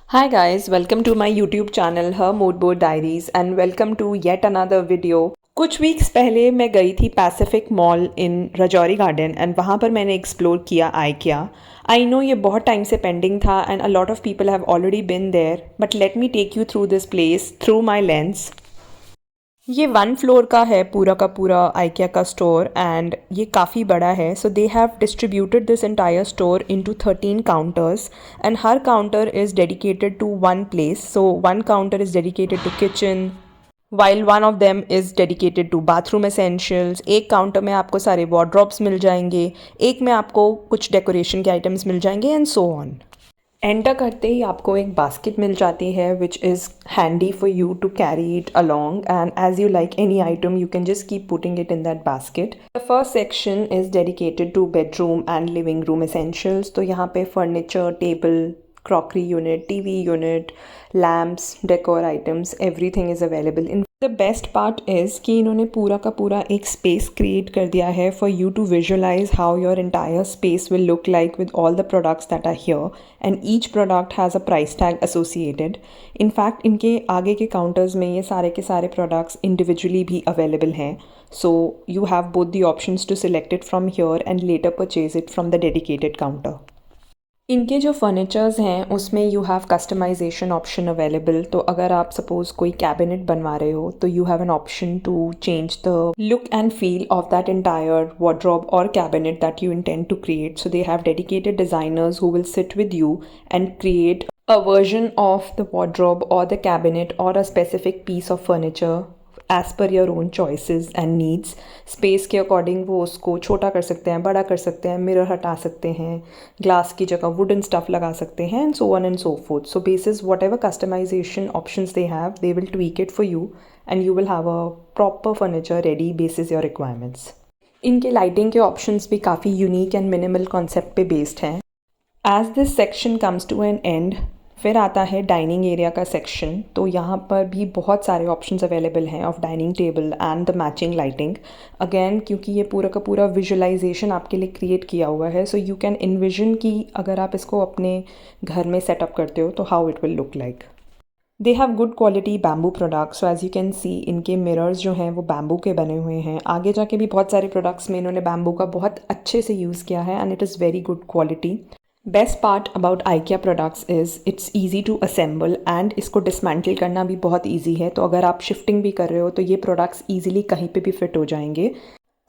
Hi guys, welcome to my YouTube channel Her Mood Board Diaries and welcome to yet another video. कुछ weeks पहले मैं गई थी Pacific mall in Rajouri garden and वहाँ पर मैंने एक्सप्लोर किया आइकिया. आई नो ये बहुत टाइम से पेंडिंग था and a lot of people have already been there but let me take you through this place through my lens. ये 1 floor का है पूरा का पूरा आइकिया का स्टोर एंड ये काफ़ी बड़ा है. So they have distributed this entire store into 13 counters and हर counter is dedicated to one place. So one counter is dedicated to kitchen while one of them is dedicated to bathroom essentials. एक counter में आपको सारे wardrobes मिल जाएंगे, एक में आपको कुछ डेकोरेशन के आइटम्स मिल जाएंगे एंड सो ऑन. एंटर करते ही आपको एक बास्केट मिल जाती है which is handy for you to carry it along and as you like any item you can just keep putting it in that basket. The first section is dedicated to bedroom and living room essentials. तो यहाँ पे furniture, table, crockery unit, TV unit, lamps, decor items, everything is available. And the best part is कि इन्होंने पूरा का पूरा एक space create कर दिया है for you to visualize how your entire space will look like with all the products that are here and each product has a price tag associated. In fact इनके आगे के काउंटर्स में ये सारे के सारे प्रोडक्ट्स इंडिविजुअली भी अवेलेबल हैं. So you have both the options to select it from here and later purchase it from the dedicated counter. इनके जो फर्नीचर्स हैं उसमें you have customization option available. तो अगर आप सपोज़ कोई कैबिनेट बनवा रहे हो तो you have an option to change the look and feel of that entire wardrobe और cabinet that you intend to create. So they have dedicated designers who will sit with you and create a version of the wardrobe or the cabinet or a specific piece of furniture as per your own choices and needs. Space के according वो उसको छोटा कर सकते हैं, बड़ा कर सकते हैं, मिरर हटा सकते हैं, ग्लास की जगह वुडन स्टफ़ लगा सकते हैं and so on and so forth. So basis whatever customization options they have they will tweak it for you and you will have a proper furniture ready basis your requirements. इनके lighting के options भी काफ़ी unique and minimal concept पे based हैं. As this section comes to an end फिर आता है dining area का सेक्शन. तो यहाँ पर भी बहुत सारे ऑप्शंस अवेलेबल हैं of dining table and the matching lighting. Again क्योंकि ये पूरा का पूरा विजुअलाइजेशन आपके लिए क्रिएट किया हुआ है सो यू कैन इन्विजन कि अगर आप इसको अपने घर में सेटअप करते हो तो how it will look like. They have good quality bamboo products. So as you can see इनके मिरर्स जो हैं वो बैम्बू के बने हुए हैं. आगे जाके भी बहुत सारे प्रोडक्ट्स में इन्होंने बैम्बू का बहुत अच्छे से यूज़ किया है and it is very good quality. Best part about IKEA products is it's easy to assemble and इसको डिसमेंटल करना भी बहुत ईजी है. तो अगर आप शिफ्टिंग भी कर रहे हो तो ये प्रोडक्ट्स ईजिली कहीं पे भी फिट हो जाएंगे.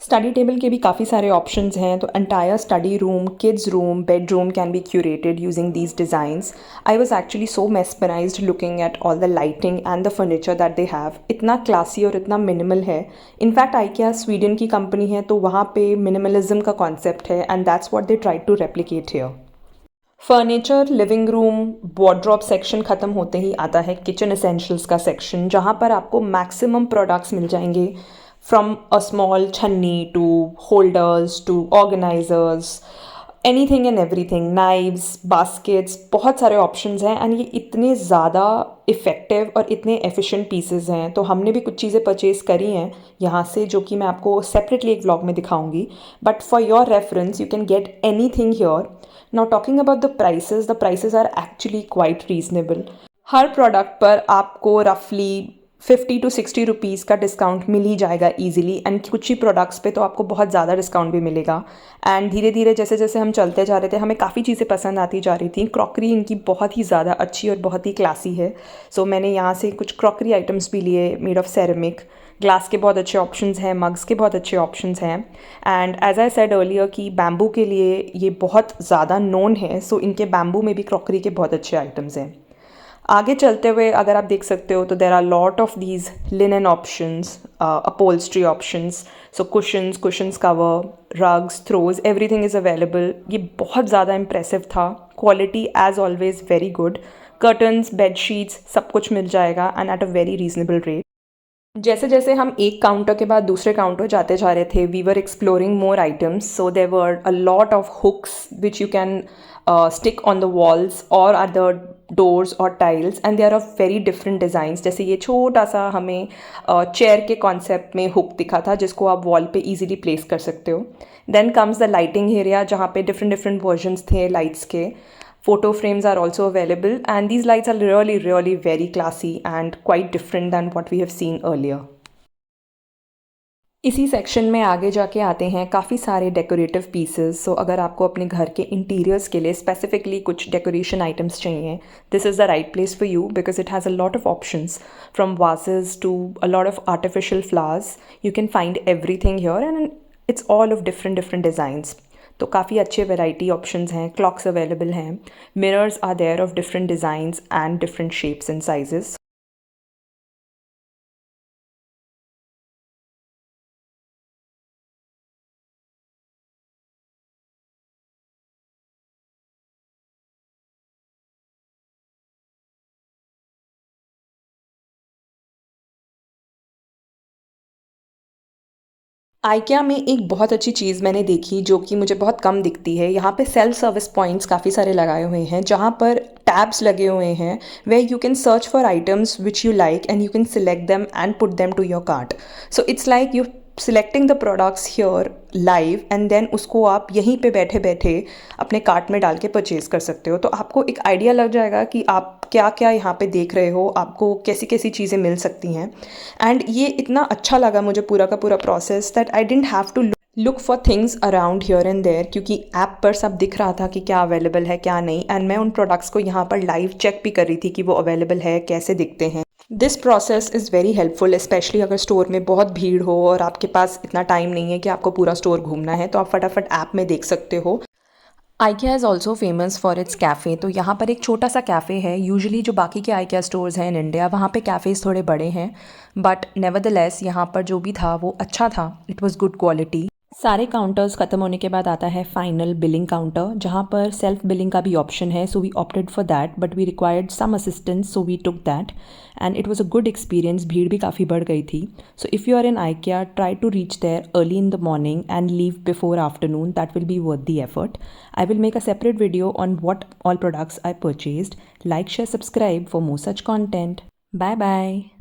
स्टडी टेबल के भी काफ़ी सारे ऑप्शंस हैं. तो entire study room, kids room, bedroom can be curated using these designs. I was actually so mesmerised looking at all the lighting and the furniture that they have. इतना classy और इतना minimal है. In fact IKEA Sweden की company है तो वहाँ पे minimalism का कॉन्सेप्ट है and that's what they try to replicate here. Furniture, living room, wardrobe section ख़त्म होते ही आता है किचन एसेंशियल्स का सेक्शन जहाँ पर आपको मैक्सिमम प्रोडक्ट्स मिल जाएंगे फ्रॉम अ स्मॉल छन्नी to holders to organizers, anything and everything, knives, baskets, बहुत सारे ऑप्शंस हैं एंड ये इतने ज़्यादा इफ़ेक्टिव और इतने एफिशिएंट पीसेस हैं. तो हमने भी कुछ चीज़ें परचेज़ करी हैं यहाँ से जो कि मैं आपको सेपरेटली एक व्लॉग में दिखाऊंगी. But for your reference you can get anything here. Now talking about the prices are actually quite reasonable. Her product पर आपको रफली 50 to 60 रुपीज़ का डिस्काउंट मिल ही जाएगा ईजिली एंड कुछ ही प्रोडक्ट्स पे तो आपको बहुत ज़्यादा डिस्काउंट भी मिलेगा. एंड धीरे धीरे जैसे जैसे हम चलते जा रहे थे हमें काफ़ी चीज़ें पसंद आती जा रही थी. क्रॉकरी इनकी बहुत ही ज़्यादा अच्छी और बहुत ही क्लासी है. सो मैंने यहाँ से कुछ क्रॉकरी आइटम्स भी लिए मेड ऑफ सेरेमिक. ग्लास के बहुत अच्छे ऑप्शंस हैं, मग्स के बहुत अच्छे ऑप्शंस हैं and as I said earlier कि बैम्बू के लिए ये बहुत ज़्यादा नोन है. सो इनके बैम्बू में भी क्रॉकरी के बहुत अच्छे आइटम्स हैं. आगे चलते हुए अगर आप देख सकते हो तो there are lot of these linen options, upholstery options. So cushions cover, rugs, throws, everything is available. ये बहुत ज़्यादा इम्प्रेसिव था. Quality as always very good. Curtains, bed sheets सब कुछ मिल जाएगा and at a very reasonable rate. जैसे जैसे हम एक काउंटर के बाद दूसरे काउंटर जाते जा रहे थे we were exploring more items. So there were a lot of hooks which you can stick on the walls or at the doors or tiles and there are very different designs. जैसे ये छोटा सा हमें chair के concept में hook दिखा था जिसको आप वॉल पे इजीली प्लेस कर सकते हो. Then comes the lighting area जहाँ पे डिफरेंट वर्जन्स थे लाइट्स के. Photo frames are also available, and these lights are really very classy and quite different than what we have seen earlier. इसी section में आगे जाके आते हैं काफ़ी सारे डेकोरेटिव पीसेस। सो अगर आपको अपने घर के इंटीरियर्स के लिए स्पेसिफिकली कुछ डेकोरेशन आइटम्स चाहिए, this is the right place for you because it has a lot of options from vases to a lot of artificial flowers. You can find everything here and it's all of different designs. तो काफ़ी अच्छे variety options हैं, clocks available हैं, mirrors are there of different designs and different shapes and sizes. IKEA में एक बहुत अच्छी चीज़ मैंने देखी जो कि मुझे बहुत कम दिखती है। यहाँ पे सेल्फ सर्विस पॉइंट्स काफ़ी सारे लगाए हुए हैं जहाँ पर टैब्स लगे हुए हैं where you can search for items which you like and you can select them and put them to your cart. So it's like you selecting the products here live and then उसको आप यहीं पे बैठे बैठे अपने cart में डाल के परचेज कर सकते हो। तो आपको एक आइडिया लग जाएगा कि आप क्या क्या यहाँ पे देख रहे हो, आपको कैसी कैसी चीज़ें मिल सकती हैं। एंड ये इतना अच्छा लगा मुझे पूरा का पूरा process that I didn't have to look for things around here and there, क्योंकि ऐप पर सब दिख रहा था कि क्या अवेलेबल है क्या नहीं। एंड मैं उन प्रोडक्ट्स को यहाँ पर लाइव चेक भी कर रही थी कि वो अवेलेबल है, कैसे दिखते हैं। This process is very helpful, specially अगर स्टोर में बहुत भीड़ हो और आपके पास इतना टाइम नहीं है कि आपको पूरा स्टोर घूमना है, तो आप फटाफट ऐप में देख सकते हो। IKEA is also famous for its cafe. तो यहाँ पर एक छोटा सा कैफ़े है। यूजुअली जो बाकी के आइकिया स्टोर्स हैं इन इंडिया, वहाँ पे कैफ़ेज़ थोड़े बड़े हैं, बट नेवरदलेस यहाँ पर जो भी था वो अच्छा था। It was good quality. सारे काउंटर्स ख़त्म होने के बाद आता है फाइनल बिलिंग काउंटर, जहाँ पर सेल्फ बिलिंग का भी ऑप्शन है। So we opted for that, but we required some assistance, so we took that and it was a good experience. भीड़ भी काफ़ी बढ़ गई थी। So if you are in IKEA, try to reach there early in the morning and leave before afternoon, that will be worth the effort. I will make a separate video on what all products I purchased. Like, share, subscribe for more such content. Bye bye.